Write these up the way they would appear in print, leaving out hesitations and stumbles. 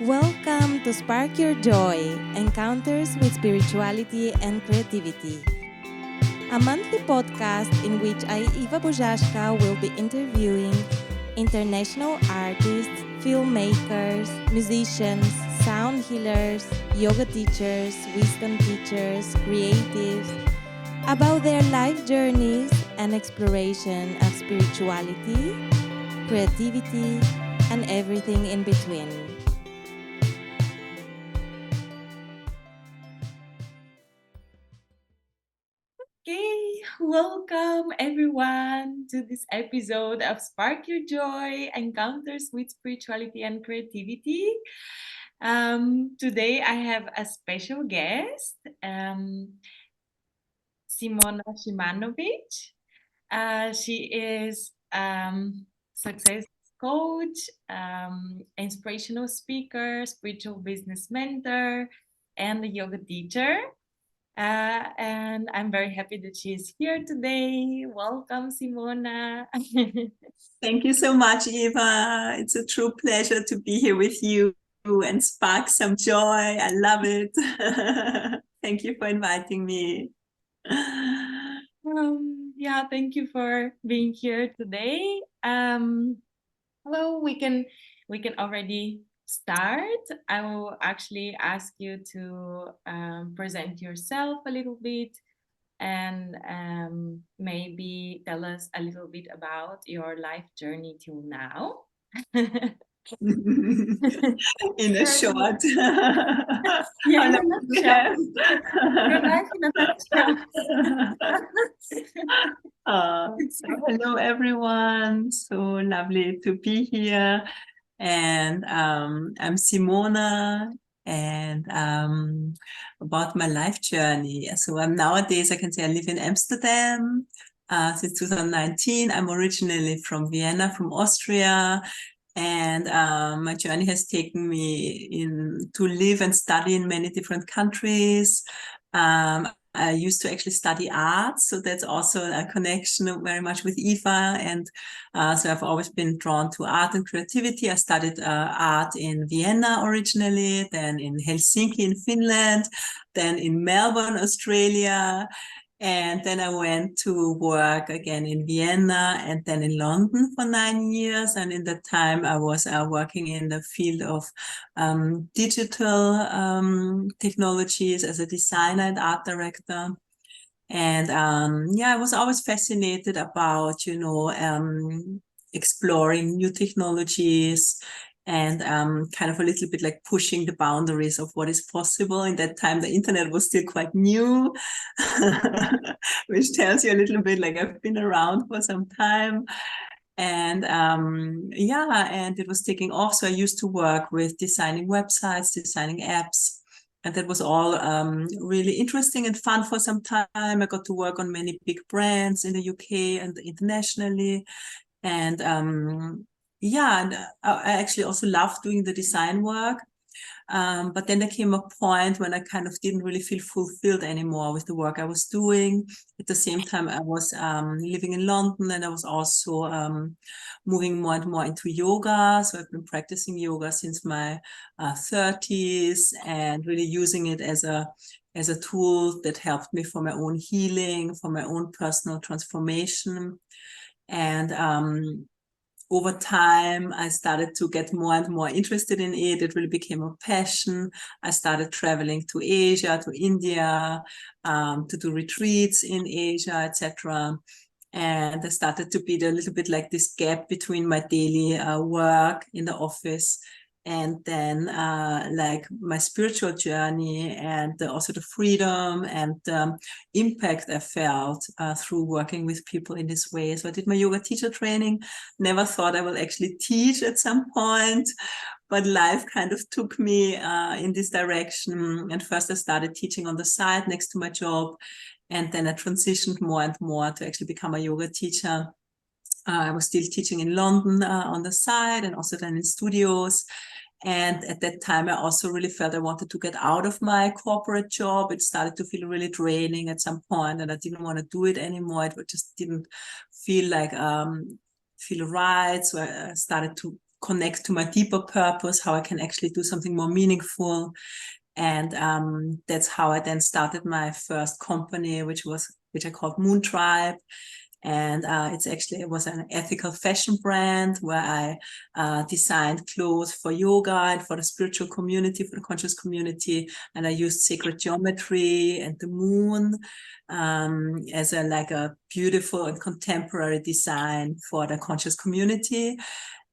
Welcome to Spark Your Joy, Encounters with Spirituality and Creativity, a monthly podcast in which I, Eva Bojashka, will be interviewing international artists, filmmakers, musicians, sound healers, yoga teachers, wisdom teachers, creatives, about their life journeys and exploration of spirituality, creativity, and everything in between. Okay, welcome everyone to this episode of Spark Your Joy Encounters with Spirituality and Creativity. Today I have a special guest, Simona Schimanovich. She is success coach, inspirational speaker, spiritual business mentor, and a yoga teacher. And I'm very happy that she's here today. Welcome, Simona. Thank you so much, Eva. It's a true pleasure to be here with you and spark some joy. I love it. Thank you for inviting me. Yeah, thank you for being here today. Well, we can already start. I will actually ask you to present yourself a little bit and maybe tell us a little bit about your life journey till now. In a short, Yeah, how in a long do we nutshell. have? Your life in a nutshell. So hello, everyone. So lovely to be here. And I'm Simona. And about my life journey. So I'm nowadays, I can say I live in Amsterdam since 2019. I'm originally from Vienna, from Austria. And my journey has taken me to live and study in many different countries. I used to actually study art, so that's also a connection very much with Eva. And so I've always been drawn to art and creativity. I studied art in Vienna originally, then in Helsinki in Finland, then in Melbourne, Australia. And then I went to work again in Vienna and then in London for 9 years. And in that time, I was working in the field of digital technologies as a designer and art director. And I was always fascinated about, exploring new technologies and kind of a little bit like pushing the boundaries of what is possible. In that time, the internet was still quite new, which tells you a little bit like I've been around for some time. And and it was taking off. So I used to work with designing websites, designing apps. And that was all really interesting and fun for some time. I got to work on many big brands in the UK and internationally. And I actually also loved doing the design work. But then there came a point when I kind of didn't really feel fulfilled anymore with the work I was doing. At the same time, I was living in London, and I was also moving more and more into yoga. So I've been practicing yoga since my 30s and really using it as a tool that helped me for my own healing, for my own personal transformation. And over time, I started to get more and more interested in it. It really became a passion. I started traveling to Asia, to India, to do retreats in Asia, etc. And I started to be a little bit like this gap between my daily work in the office and then like my spiritual journey and also the freedom and impact I felt through working with people in this way. So I did my yoga teacher training, never thought I will actually teach at some point, but life kind of took me in this direction. And first I started teaching on the side next to my job, and then I transitioned more and more to actually become a yoga teacher. I was still teaching in London on the side and also then in studios. And at that time, I also really felt I wanted to get out of my corporate job. It started to feel really draining at some point, and I didn't want to do it anymore. It just didn't feel like feel right. So I started to connect to my deeper purpose, how I can actually do something more meaningful. And that's how I then started my first company, which I called Moon Tribe. And it was an ethical fashion brand where I designed clothes for yoga and for the spiritual community, for the conscious community. And I used sacred geometry and the moon as a beautiful and contemporary design for the conscious community.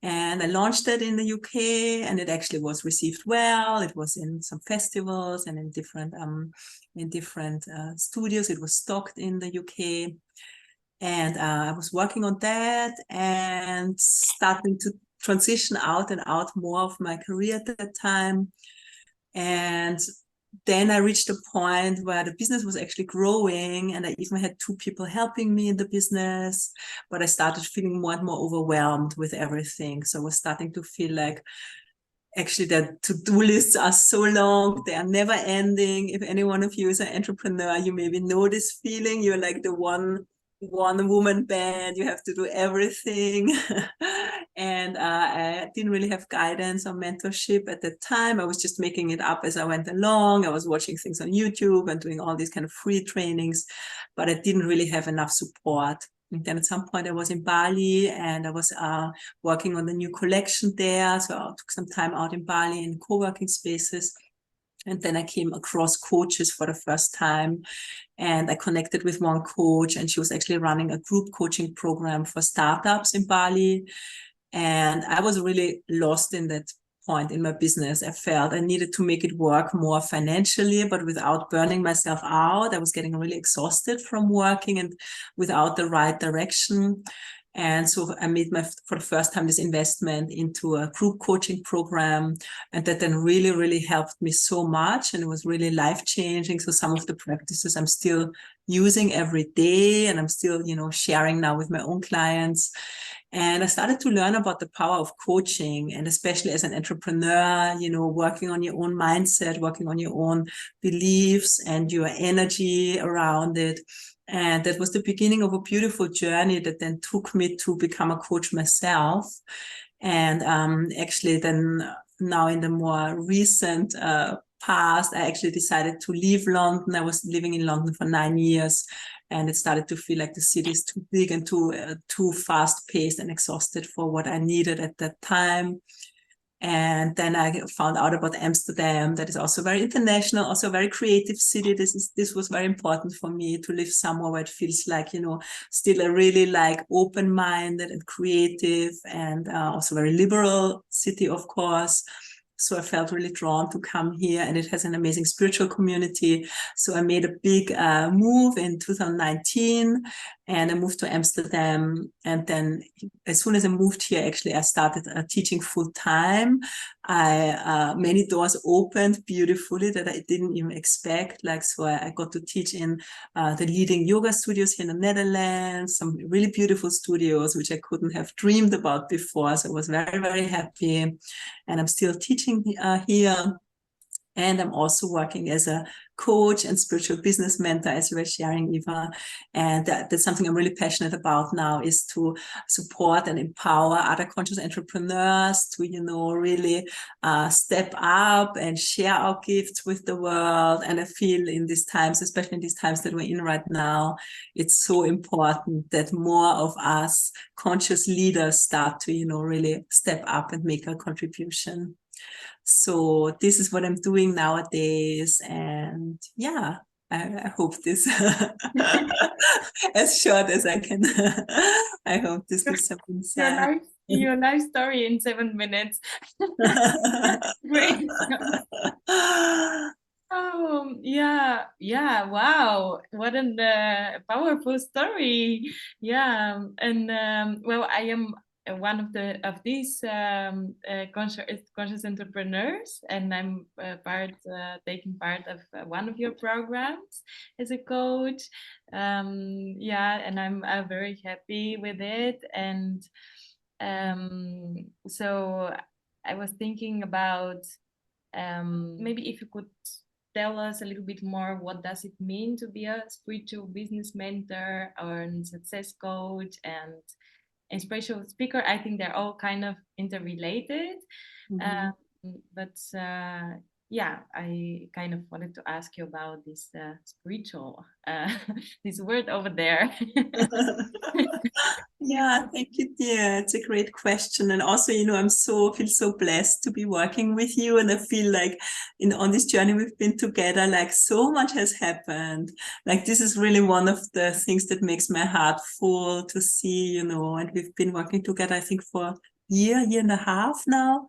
And I launched it in the UK, and it actually was received well. It was in some festivals and in different studios. It was stocked in the UK. And I was working on that and starting to transition out and out more of my career at that time. And then I reached a point where the business was actually growing, and I even had 2 people helping me in the business, but I started feeling more and more overwhelmed with everything. So I was starting to feel like actually the to-do lists are so long, they are never ending. If any one of you is an entrepreneur, you maybe know this feeling. You're like the one woman band, you have to do everything. And I didn't really have guidance or mentorship at the time. I was just making it up as I went along. I was watching things on YouTube and doing all these kind of free trainings, but I didn't really have enough support. And then at some point I was in Bali, and I was working on the new collection there. So I took some time out in Bali in co-working spaces. And then I came across coaches for the first time, and I connected with one coach, and she was actually running a group coaching program for startups in Bali. And I was really lost in that point in my business. I felt I needed to make it work more financially, but without burning myself out. I was getting really exhausted from working and without the right direction. And so I made for the first time, this investment into a group coaching program. And that then really, really helped me so much. And it was really life-changing. So some of the practices I'm still using every day, and I'm still, sharing now with my own clients. And I started to learn about the power of coaching, and especially as an entrepreneur, working on your own mindset, working on your own beliefs and your energy around it. And that was the beginning of a beautiful journey that then took me to become a coach myself. And actually then now in the more recent past, I actually decided to leave London. I was living in London for 9 years, and it started to feel like the city is too big and too fast-paced and exhausted for what I needed at that time. And then I found out about Amsterdam, that is also very international, also a very creative city. This was very important for me, to live somewhere where it feels like, still a really open-minded and creative and also very liberal city, of course. So I felt really drawn to come here, and it has an amazing spiritual community. So I made a big move in 2019, and I moved to Amsterdam. And then as soon as I moved here, actually, I started teaching full time. Many doors opened beautifully that I didn't even expect. So I got to teach in the leading yoga studios here in the Netherlands, some really beautiful studios, which I couldn't have dreamed about before. So I was very, very happy. And I'm still teaching here. And I'm also working as a coach and spiritual business mentor, as you were sharing, Eva. And that's something I'm really passionate about now, is to support and empower other conscious entrepreneurs to, really step up and share our gifts with the world. And I feel in these times, especially in these times that we're in right now, it's so important that more of us conscious leaders start to, really step up and make a contribution. So this is what I'm doing nowadays. And yeah, I hope this as short as I can. I hope this gives some insight. Your life story in 7 minutes. Great. Oh, yeah. Wow. What a powerful story. Yeah. And well, I am one of these conscious entrepreneurs, and I'm taking part of one of your programs as a coach. Yeah, and I'm very happy with it. And so I was thinking about maybe if you could tell us a little bit more, what does it mean to be a spiritual business mentor or a success coach, and inspirational speaker. I think they're all kind of interrelated. Mhm. But yeah, I kind of wanted to ask you about this spiritual, this word over there. Yeah, thank you, dear. It's a great question. And also, I'm feel so blessed to be working with you. And I feel like on this journey we've been together, like so much has happened. Like this is really one of the things that makes my heart full to see, and we've been working together, I think for a year and a half now.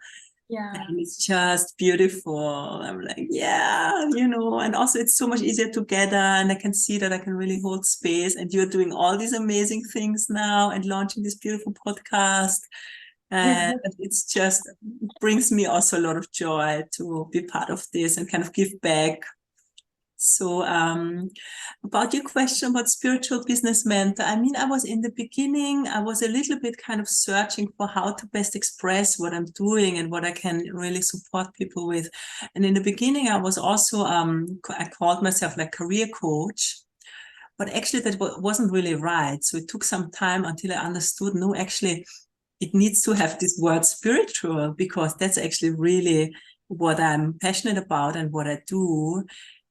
Yeah. And it's just beautiful. I'm like, yeah, and also it's so much easier together. And I can see that I can really hold space. And you're doing all these amazing things now and launching this beautiful podcast. And it's just it brings me also a lot of joy to be part of this and kind of give back. So about your question about spiritual business mentor, I mean, I was in the beginning, I was a little bit kind of searching for how to best express what I'm doing and what I can really support people with. And in the beginning, I was also, I called myself like career coach, but actually that wasn't really right. So it took some time until I understood, no, actually, it needs to have this word spiritual because that's actually really what I'm passionate about and what I do.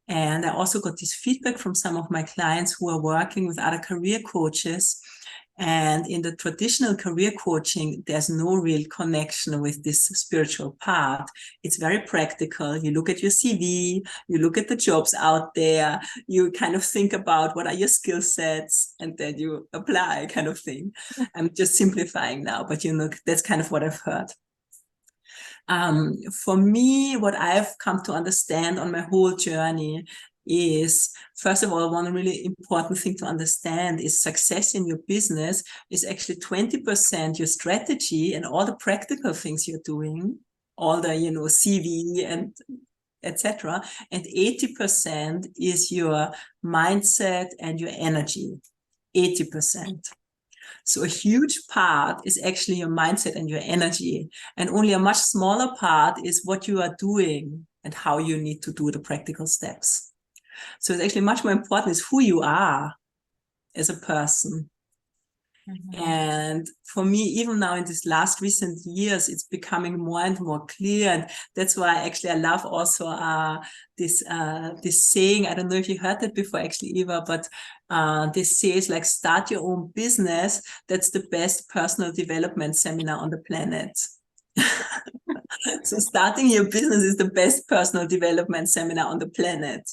And I also got this feedback from some of my clients who are working with other career coaches. And in the traditional career coaching, there's no real connection with this spiritual part. It's very practical. You look at your CV, you look at the jobs out there, you kind of think about what are your skill sets, and then you apply, kind of thing. I'm just simplifying now, but that's kind of what I've heard. For me, what I've come to understand on my whole journey is, first of all, one really important thing to understand is success in your business is actually 20% your strategy and all the practical things you're doing, all the, CV and etc. And 80% is your mindset and your energy, 80%. So a huge part is actually your mindset and your energy. And only a much smaller part is what you are doing and how you need to do the practical steps. So it's actually much more important is who you are as a person. Mhm. And for me, even now in these last recent years, it's becoming more and more clear. And that's why actually I love also this saying. I don't know if you heard that before, actually, Eva, but this says like, start your own business. That's the best personal development seminar on the planet. So starting your business is the best personal development seminar on the planet.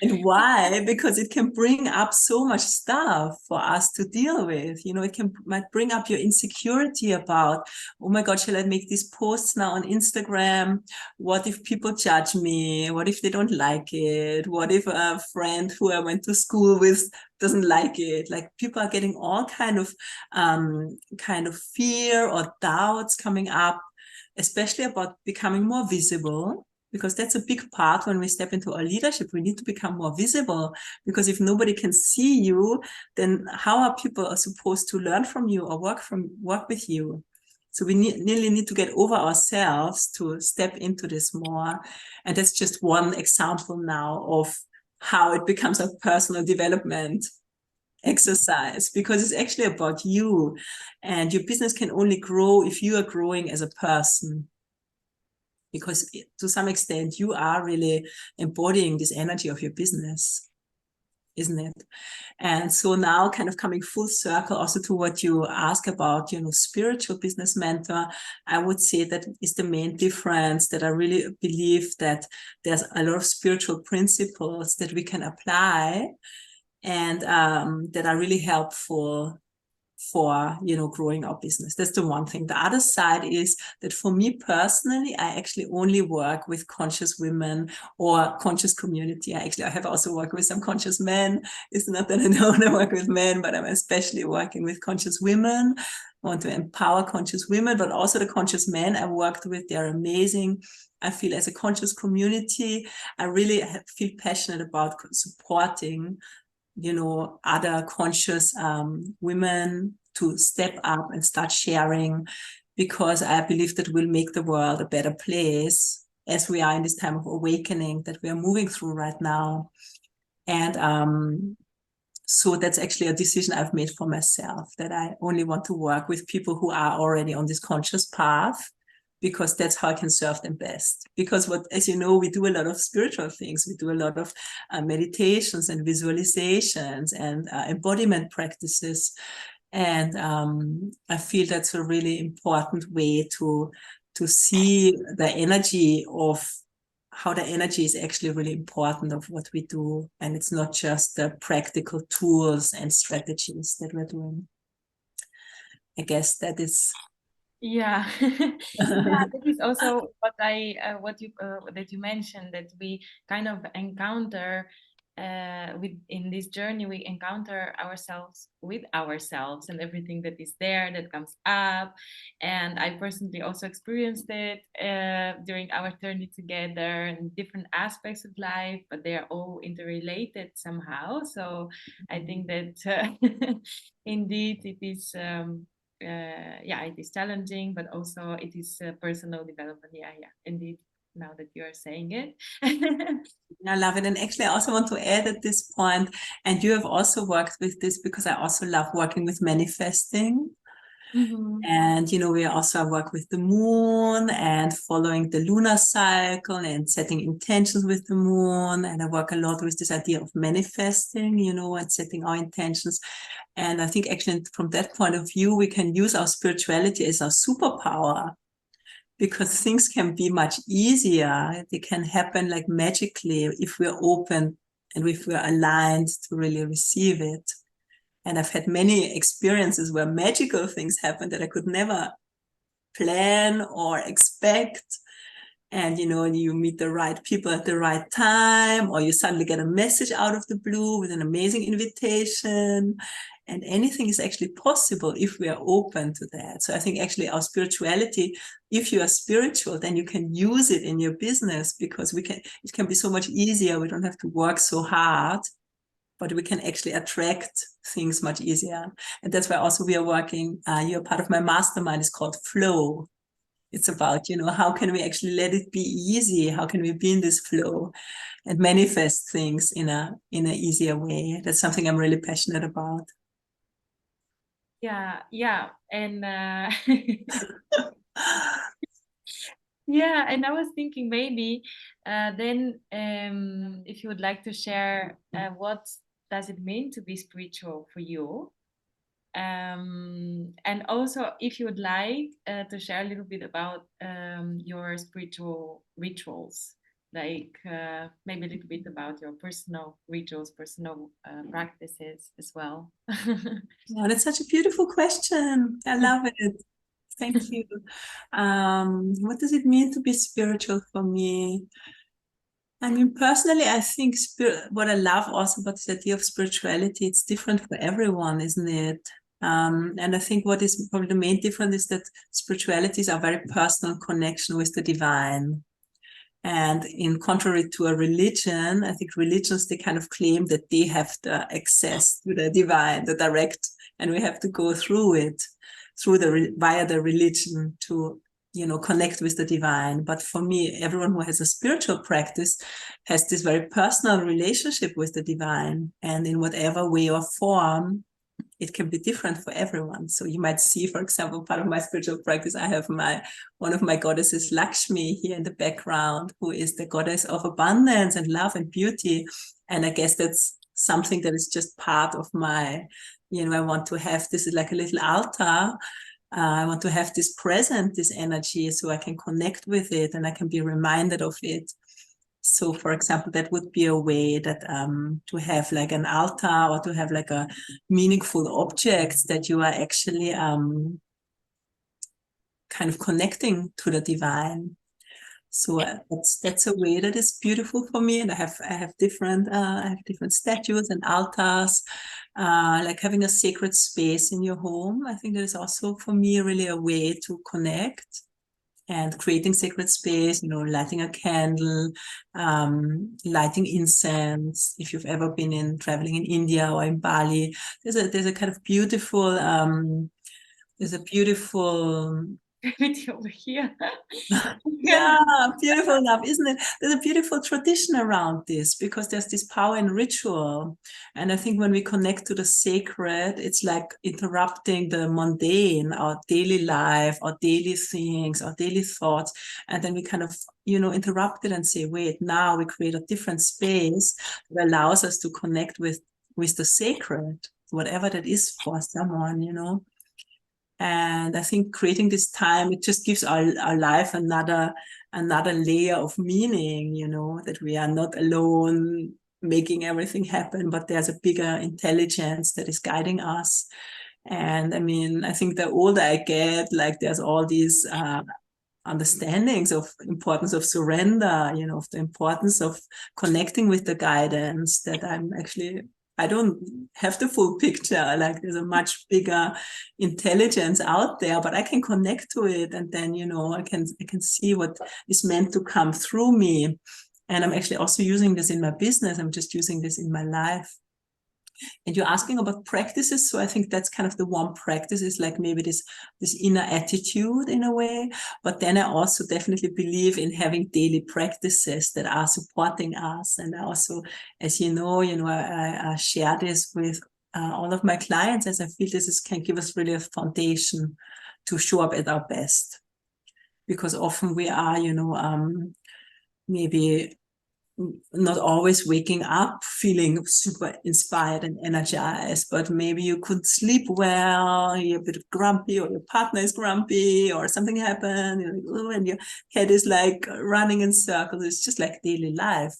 And why? Because it can bring up so much stuff for us to deal with. It might bring up your insecurity about, oh my God, shall I make these posts now on Instagram? What if people judge me? What if they don't like it? What if a friend who I went to school with doesn't like it? Like people are getting all kind of fear or doubts coming up, especially about becoming more visible. Because that's a big part when we step into our leadership. We need to become more visible, because if nobody can see you, then how are people supposed to learn from you or work with you? So we really need to get over ourselves to step into this more. And that's just one example now of how it becomes a personal development exercise, because it's actually about you, and your business can only grow if you are growing as a person. Because to some extent, you are really embodying this energy of your business, isn't it? And so now kind of coming full circle also to what you ask about, spiritual business mentor, I would say that is the main difference, that I really believe that there's a lot of spiritual principles that we can apply and that are really helpful for growing our business. That's the one thing. The other side is that for me personally, I actually only work with conscious women or conscious community. I have also worked with some conscious men. It's not that I don't work with men, but I'm especially working with conscious women. I want to empower conscious women, but also the conscious men I worked with. They're amazing. I feel as a conscious community, I really feel passionate about supporting other conscious women to step up and start sharing, because I believe that will make the world a better place as we are in this time of awakening that we are moving through right now. And So that's actually a decision I've made for myself, that I only want to work with people who are already on this conscious path, because that's how I can serve them best. Because as you know, we do a lot of spiritual things. We do a lot of meditations and visualizations and embodiment practices. And I feel that's a really important way to see the energy of how the energy is actually really important of what we do. And it's not just the practical tools and strategies that we're doing. I guess that is. Yeah, yeah, that is also what that you mentioned, that we kind of encounter in this journey. We encounter ourselves with ourselves and everything that is there, that comes up. And I personally also experienced it during our journey together in different aspects of life, but they are all interrelated somehow. So I think that indeed it is. Yeah, it is challenging, but also it is personal development. Yeah, indeed. Now that you are saying it. I love it. And actually, I also want to add at this point, and you have also worked with this, because I also love working with manifesting. Mm-hmm. And, we also work with the moon and following the lunar cycle and setting intentions with the moon. And I work a lot with this idea of manifesting, and setting our intentions. And I think actually from that point of view, we can use our spirituality as our superpower, because things can be much easier. They can happen like magically if we're open and if we're aligned to really receive it. And I've had many experiences where magical things happen that I could never plan or expect. And, you meet the right people at the right time, or you suddenly get a message out of the blue with an amazing invitation. And anything is actually possible if we are open to that. So I think actually our spirituality, if you are spiritual, then you can use it in your business, because it can be so much easier. We don't have to work so hard, but we can actually attract things much easier. And that's why also we are working, you're part of my mastermind, is called Flow. It's about, how can we actually let it be easy? How can we be in this flow and manifest things in an easier way? That's something I'm really passionate about. Yeah. And yeah, and I was thinking maybe then if you would like to share what does it mean to be spiritual for you? And also if you would like to share a little bit about your spiritual rituals, like maybe a little bit about your personal rituals, personal practices as well. Oh, that's such a beautiful question. I love it. Thank you. What does it mean to be spiritual for me? I mean, personally, I think what I love also about this idea of spirituality, it's different for everyone, isn't it? And I think what is probably the main difference is that spirituality is a very personal connection with the divine. And in contrary to a religion, I think religions, they kind of claim that they have the access to the divine, the direct, and we have to go through it, via the religion to, connect with the divine. But for me, everyone who has a spiritual practice has this very personal relationship with the divine. And in whatever way or form, it can be different for everyone. So you might see, for example, part of my spiritual practice, I have one of my goddesses, Lakshmi, here in the background, who is the goddess of abundance and love and beauty. And I guess that's something that is just part of my, I want to have this like a little altar. I want to have this present, this energy, so I can connect with it and I can be reminded of it. So, for example, that would be a way that to have like an altar, or to have like a meaningful object that you are actually kind of connecting to the divine. So that's a way that is beautiful for me. And I have different statues and altars, like having a sacred space in your home. I think that is also for me really a way to connect. And creating sacred space, lighting a candle, lighting incense. If you've ever been traveling in India or in Bali, there's a kind of beautiful, gravity over here. Yeah, beautiful enough, isn't it? There's a beautiful tradition around this because there's this power in ritual. And I think when we connect to the sacred, it's like interrupting the mundane, our daily life, our daily things, our daily thoughts. And then we kind of, interrupt it and say, wait, now we create a different space that allows us to connect with the sacred, whatever that is for someone. And I think creating this time, it just gives our life another layer of meaning, that we are not alone making everything happen, but there's a bigger intelligence that is guiding us. And I mean, I think the older I get, like there's all these understandings of importance of surrender, of the importance of connecting with the guidance, that I don't have the full picture. Like there's a much bigger intelligence out there, but I can connect to it. And then, I can see what is meant to come through me. And I'm actually also using this in my business. I'm just using this in my life. And you're asking about practices. So I think that's kind of the one practice, is like maybe this inner attitude in a way. But then I also definitely believe in having daily practices that are supporting us. And I also, as you know, I share this with all of my clients, as I feel can give us really a foundation to show up at our best. Because often we are, maybe not always waking up feeling super inspired and energized, but maybe you could sleep well, you're a bit grumpy, or your partner is grumpy, or something happened, and your head is like running in circles. It's just like daily life.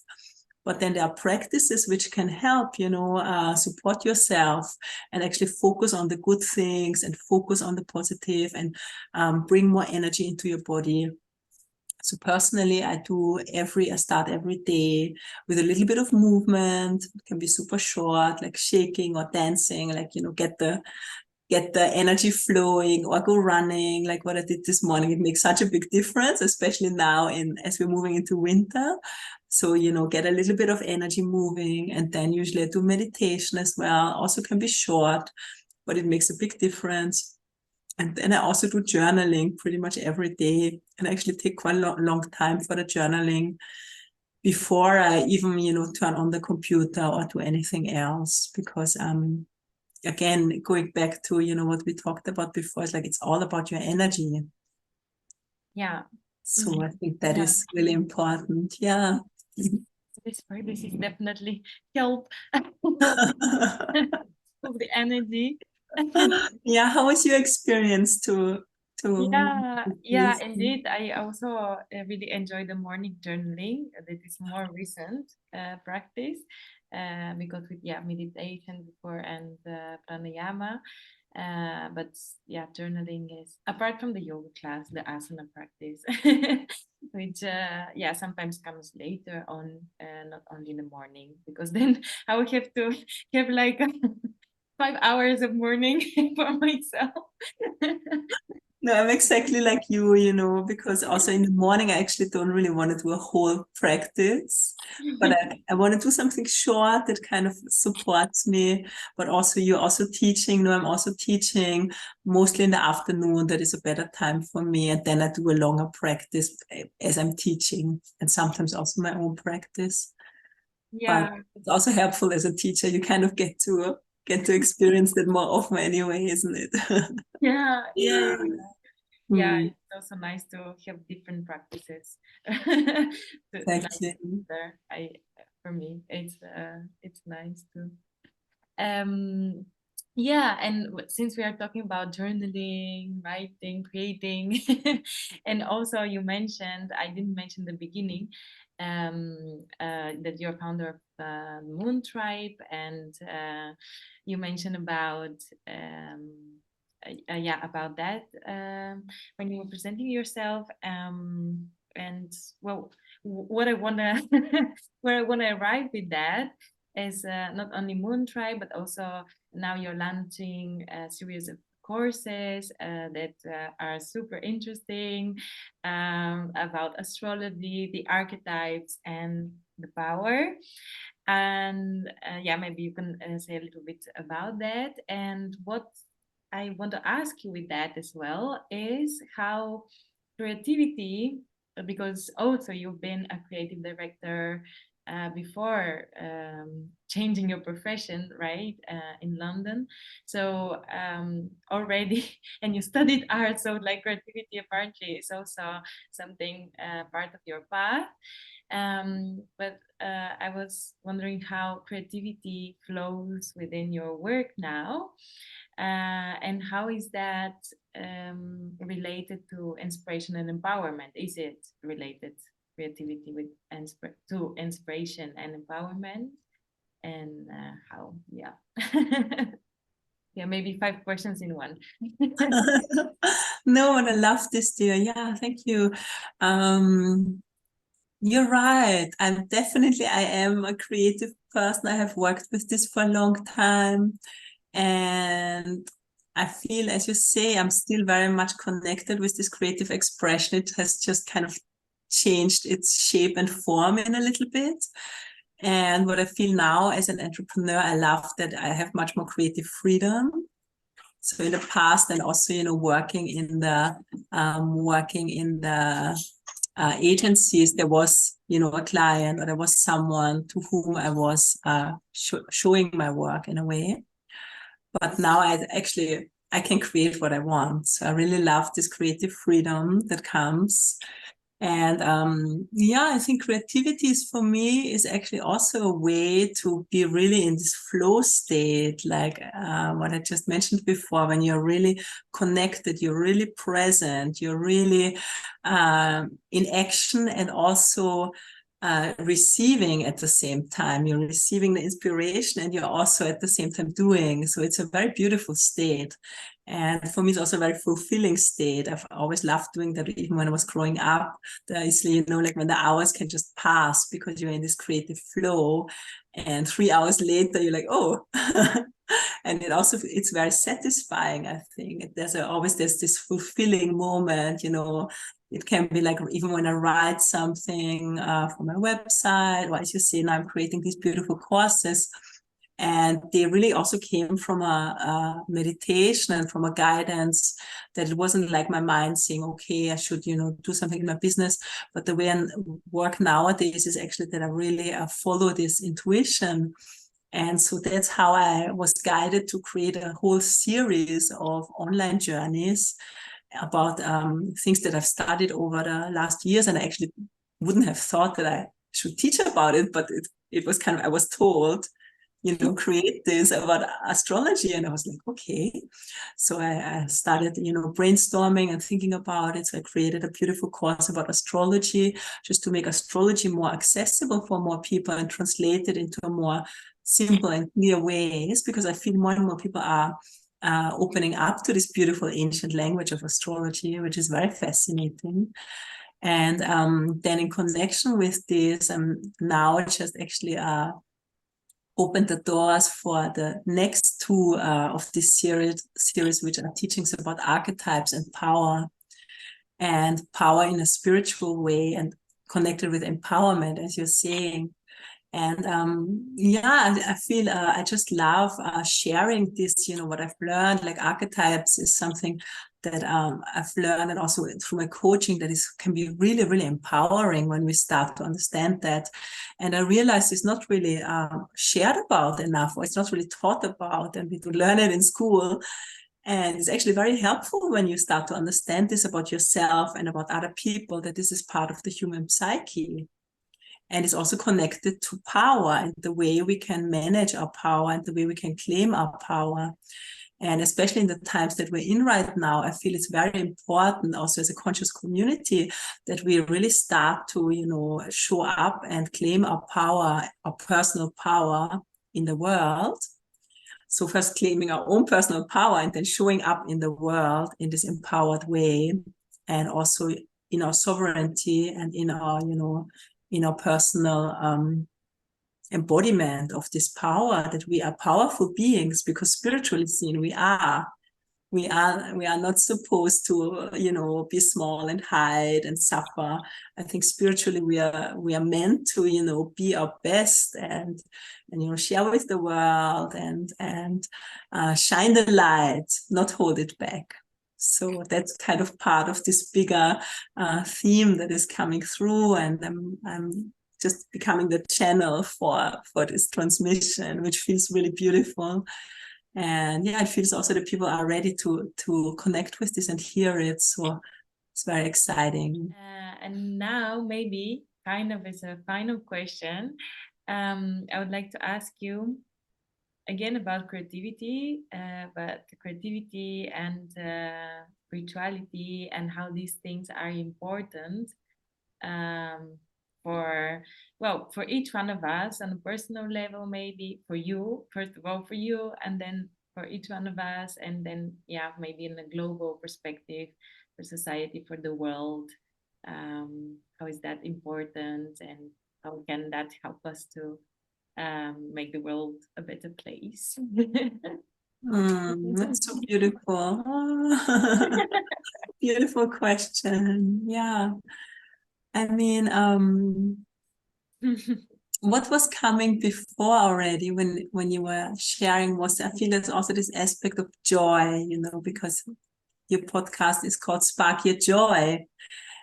But then there are practices which can help, support yourself and actually focus on the good things and focus on the positive, and bring more energy into your body. So personally, I start every day with a little bit of movement. It can be super short, like shaking or dancing, like, get the energy flowing, or go running, like what I did this morning. It makes such a big difference, especially now as we're moving into winter. So, get a little bit of energy moving. And then usually I do meditation as well. Also can be short, but it makes a big difference. And then I also do journaling pretty much every day, and I actually take quite a long time for the journaling before I even, turn on the computer or do anything else. Because, again, going back to, what we talked about before, it's like, it's all about your energy. Yeah. So I think that is really important. Yeah. This is definitely help of the energy. Yeah. How was your experience to Yeah, indeed. I also really enjoy the morning journaling. That is more recent practice because with meditation before and pranayama. But yeah, journaling is, apart from the yoga class, the asana practice, which sometimes comes later on, not only in the morning, because then I would have to have like 5 hours of morning for myself. No, I'm exactly like you, because also in the morning, I actually don't really want to do a whole practice, but I want to do something short that kind of supports me. But also, you're also teaching. No, I'm also teaching mostly in the afternoon. That is a better time for me. And then I do a longer practice as I'm teaching, and sometimes also my own practice. Yeah. But it's also helpful as a teacher. You kind of get to experience that more often anyway, isn't it? Yeah. Mm. It's also nice to have different practices. Exactly. For me, it's nice to. And since we are talking about journaling, writing, creating, and also you mentioned, I didn't mention the beginning, that you're founder of Moon Tribe, and you mentioned about about that when you were presenting yourself. And well, what I wanna where I wanna arrive with that is not only Moon Tribe, but also now you're launching a series of courses that are super interesting about astrology, the archetypes, and the power. And maybe you can say a little bit about that, and what I want to ask you with that as well is how creativity, because also you've been a creative director before changing your profession, right, in London. So already, and you studied art, so like creativity apparently is also something part of your path. But I was wondering how creativity flows within your work now, and how is that related to inspiration and empowerment? Is it related creativity with to inspiration and empowerment? And how? Yeah, yeah, maybe 5 questions in one. No, and I love this, dear. Yeah, thank you. You're right. I am a creative person. I have worked with this for a long time. And I feel, as you say, I'm still very much connected with this creative expression. It has just kind of changed its shape and form in a little bit. And what I feel now as an entrepreneur, I love that I have much more creative freedom. So in the past, and also, working in the agencies, there was, a client, or there was someone to whom I was showing my work in a way. But now I can create what I want. So I really love this creative freedom that comes. And I think creativity for me is actually also a way to be really in this flow state, like what I just mentioned before, when you're really connected, you're really present, you're really in action, and also receiving at the same time. You're receiving the inspiration, and you're also at the same time doing. So it's a very beautiful state. And for me, it's also a very fulfilling state. I've always loved doing that, even when I was growing up. Like when the hours can just pass because you're in this creative flow, and 3 hours later, you're like, oh. And it's very satisfying, I think. There's this fulfilling moment, It can be like, even when I write something for my website, or as you say, now I'm creating these beautiful courses. And they really also came from a meditation and from a guidance, that it wasn't like my mind saying, okay, I should, do something in my business. But the way I work nowadays is actually that I really follow this intuition. And so that's how I was guided to create a whole series of online journeys about things that I've studied over the last years. And I actually wouldn't have thought that I should teach about it, but it was kind of, I was told, create this about astrology. And I was like, okay. So I started, brainstorming and thinking about it. So I created a beautiful course about astrology, just to make astrology more accessible for more people and translate it into a more simple and clear ways, because I feel more and more people are opening up to this beautiful ancient language of astrology, which is very fascinating. And then in connection with this, now just actually opened the doors for the next two of this series, which are teachings about archetypes and power in a spiritual way, and connected with empowerment, as you're saying. And I feel I just love sharing this, what I've learned. Like, archetypes is something that I've learned, and also through my coaching, that can be really, really empowering when we start to understand that. And I realized it's not really shared about enough, or it's not really taught about, and we do learn it in school. And it's actually very helpful when you start to understand this about yourself and about other people, that this is part of the human psyche. And it's also connected to power, and the way we can manage our power, and the way we can claim our power. And especially in the times that we're in right now, I feel it's very important, also as a conscious community, that we really start to, show up and claim our power, our personal power in the world. So first claiming our own personal power, and then showing up in the world in this empowered way, and also in our sovereignty, and in our personal embodiment of this power, that we are powerful beings, because spiritually seen we are. we are not supposed to, be small and hide and suffer. I think spiritually we are meant to, be our best and share with the world and shine the light, not hold it back. So that's kind of part of this bigger theme that is coming through, and I'm just becoming the channel for this transmission, which feels really beautiful. And yeah, it feels also that people are ready to connect with this and hear it. So it's very exciting. And now maybe kind of as a final question, I would like to ask you again about creativity, but creativity and spirituality and how these things are important for each one of us on a personal level, maybe for you, first of all for you, and then for each one of us, and then maybe in a global perspective for society, for the world. How is that important, and how can that help us to make the world a better place? That's so beautiful. Beautiful question. Yeah. I mean, what was coming before already when you were sharing was, I feel there's also this aspect of joy, because your podcast is called Spark Your Joy.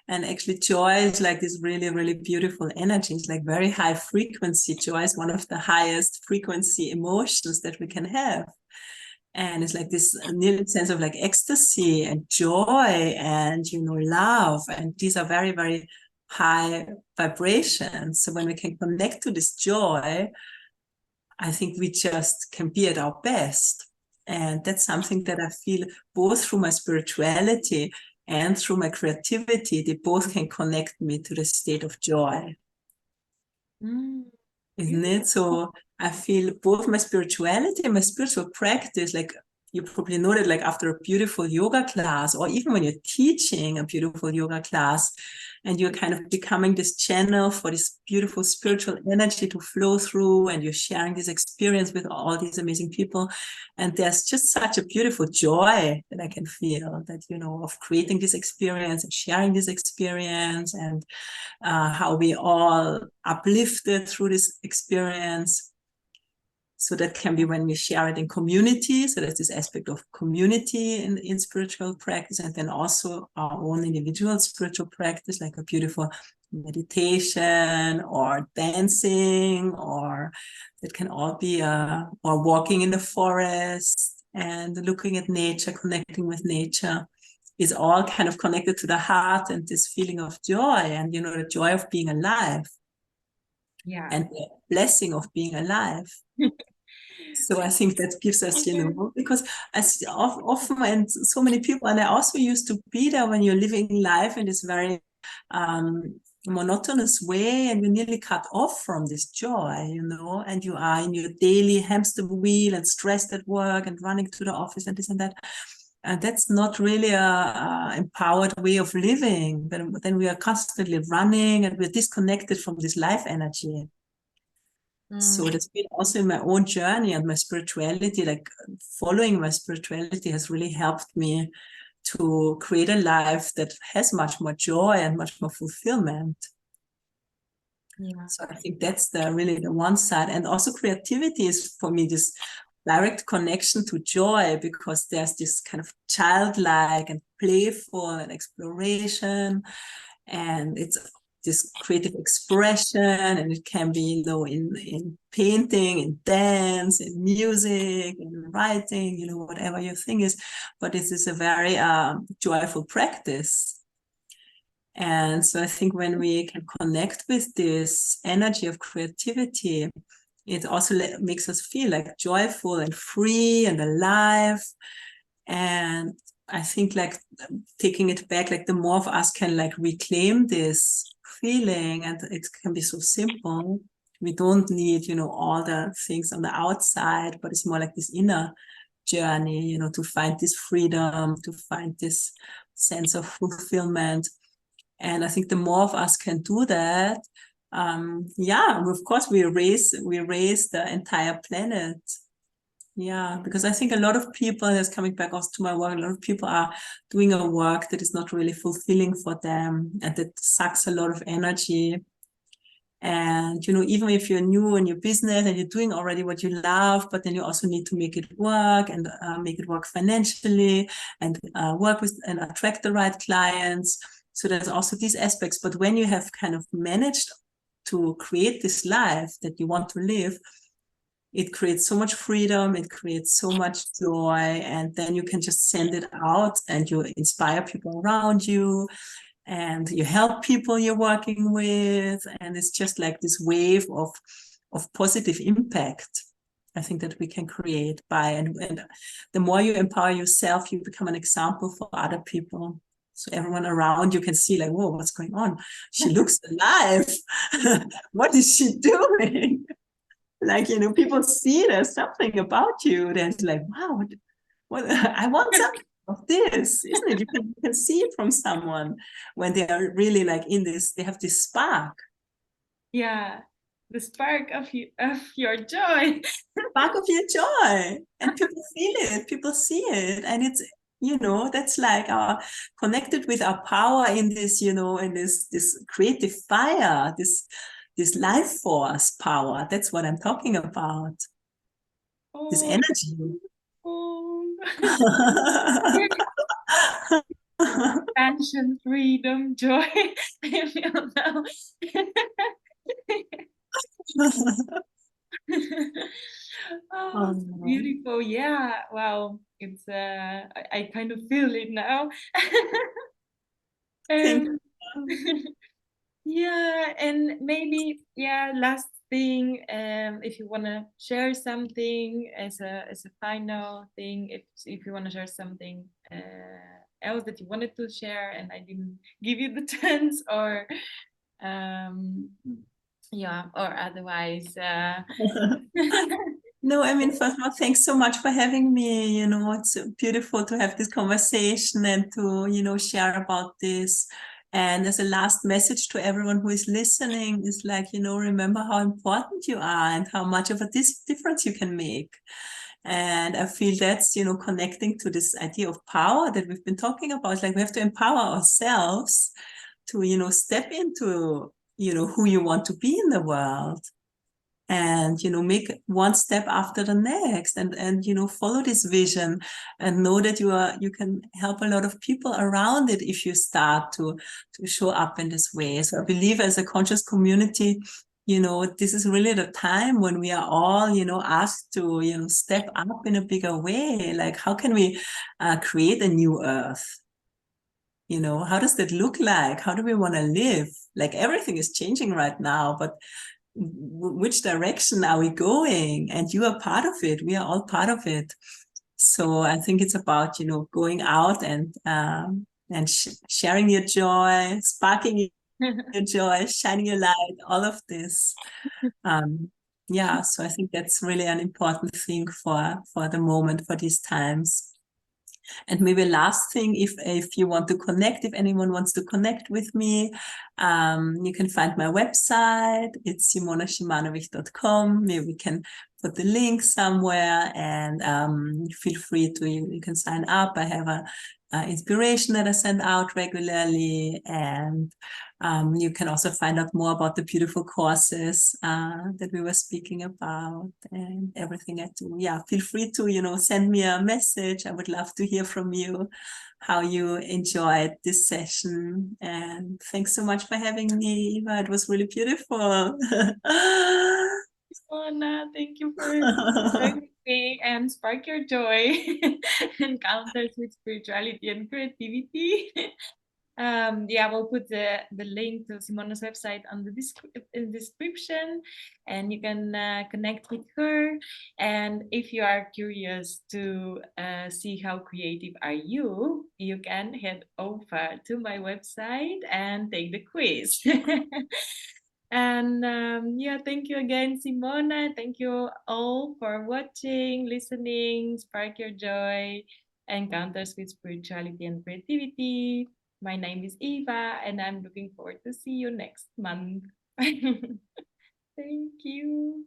And actually joy is like this really, really beautiful energy. It's like very high frequency. Joy is one of the highest frequency emotions that we can have. And it's like this near sense of like ecstasy and joy and, love. And these are very, very high vibrations. So when we can connect to this joy, I think we just can be at our best. And that's something that I feel both through my spirituality and through my creativity, they both can connect me to the state of joy. Isn't it? So I feel both my spirituality and my spiritual practice, like you probably know that, like after a beautiful yoga class, or even when you're teaching a beautiful yoga class, and you're kind of becoming this channel for this beautiful spiritual energy to flow through, and you're sharing this experience with all these amazing people. And there's just such a beautiful joy that I can feel, that, of creating this experience and sharing this experience, and how we all uplifted through this experience. So that can be when we share it in community. So there's this aspect of community in spiritual practice, and then also our own individual spiritual practice, like a beautiful meditation or dancing, or it can all be or walking in the forest and looking at nature, connecting with nature, is all kind of connected to the heart and this feeling of joy, and the joy of being alive. Yeah. And the blessing of being alive. So I think that gives us, because as often, and so many people, and I also used to be there, when you're living life in this very monotonous way, and you're nearly cut off from this joy, and you are in your daily hamster wheel and stressed at work and running to the office and this and that. And that's not really a empowered way of living. Then we are constantly running, and we're disconnected from this life energy. So that's been also in my own journey and my spirituality, like following my spirituality has really helped me to create a life that has much more joy and much more fulfillment. Yeah. So I think that's really the one side. And also creativity is for me this direct connection to joy, because there's this kind of childlike and playful and exploration, and it's this creative expression, and it can be, in painting, in dance, in music, in writing, whatever your thing is, but this is a very joyful practice. And so I think when we can connect with this energy of creativity, it also makes us feel like joyful and free and alive. And I think like taking it back, like the more of us can like reclaim this feeling, and it can be so simple. We don't need, all the things on the outside, but it's more like this inner journey, to find this freedom, to find this sense of fulfillment. And I think the more of us can do that, of course we raise the entire planet. Yeah, because I think a lot of people, that's coming back also to my work, a lot of people are doing a work that is not really fulfilling for them and that sucks a lot of energy. And, even if you're new in your business and you're doing already what you love, but then you also need to make it work and make it work financially and work with and attract the right clients. So there's also these aspects. But when you have kind of managed to create this life that you want to live, it creates so much freedom, it creates so much joy, and then you can just send it out and you inspire people around you and you help people you're working with, and it's just like this wave of positive impact, I think, that we can create by and the more you empower yourself, you become an example for other people. So everyone around you can see like, whoa, what's going on? She looks alive. What is she doing? Like, people see there's something about you that's like, wow, what I want something of this, isn't it? You can see it from someone when they are really like in this, they have this spark. Yeah, the spark of your joy. Spark of your joy. And people feel it, people see it. And it's, that's like our connected with our power in this, in this creative fire, this life force power. That's what I'm talking about. This Oh, energy. oh. Expansion, freedom, joy. I feel now. Oh, it's beautiful. Yeah. Wow. It's I kind of feel it now. Thank um, yeah, and maybe last thing, if you want to share something as a final thing, if you want to share something else that you wanted to share and I didn't give you the chance, or or otherwise. No, I mean, first of all, thanks so much for having me. It's beautiful to have this conversation and to, share about this. And as a last message to everyone who is listening is like, remember how important you are and how much of a difference you can make. And I feel that's, connecting to this idea of power that we've been talking about. Like we have to empower ourselves to, step into, who you want to be in the world. And make one step after the next, and follow this vision, and know that you can help a lot of people around it if you start to show up in this way. So I believe as a conscious community, this is really the time when we are all asked to step up in a bigger way. Like, how can we create a new earth? How does that look like? How do we want to live? Like, everything is changing right now, but which direction are we going? And you are part of it. We are all part of it. So I think it's about, going out and sharing your joy, sparking your joy, shining your light, all of this. So I think that's really an important thing for the moment, for these times. And maybe last thing, if you want to connect, if anyone wants to connect with me, you can find my website. It's simonaschimanovich.com. Maybe we can put the link somewhere, and feel free to, you can sign up. I have a inspiration that I send out regularly, and you can also find out more about the beautiful courses that we were speaking about and everything I do. Yeah, feel free to, send me a message. I would love to hear from you how you enjoyed this session. And thanks so much for having me, Eva. It was really beautiful. Anna, thank you for joining me and spark your joy. Encounters with spirituality and creativity. We'll put the link to Simona's website on the description, and you can connect with her. And if you are curious to see how creative are you can head over to my website and take the quiz. And thank you again, Simona. Thank you all for watching, listening. Spark your joy, encounters with spirituality and creativity. My name is Eva, and I'm looking forward to see you next month. Thank you.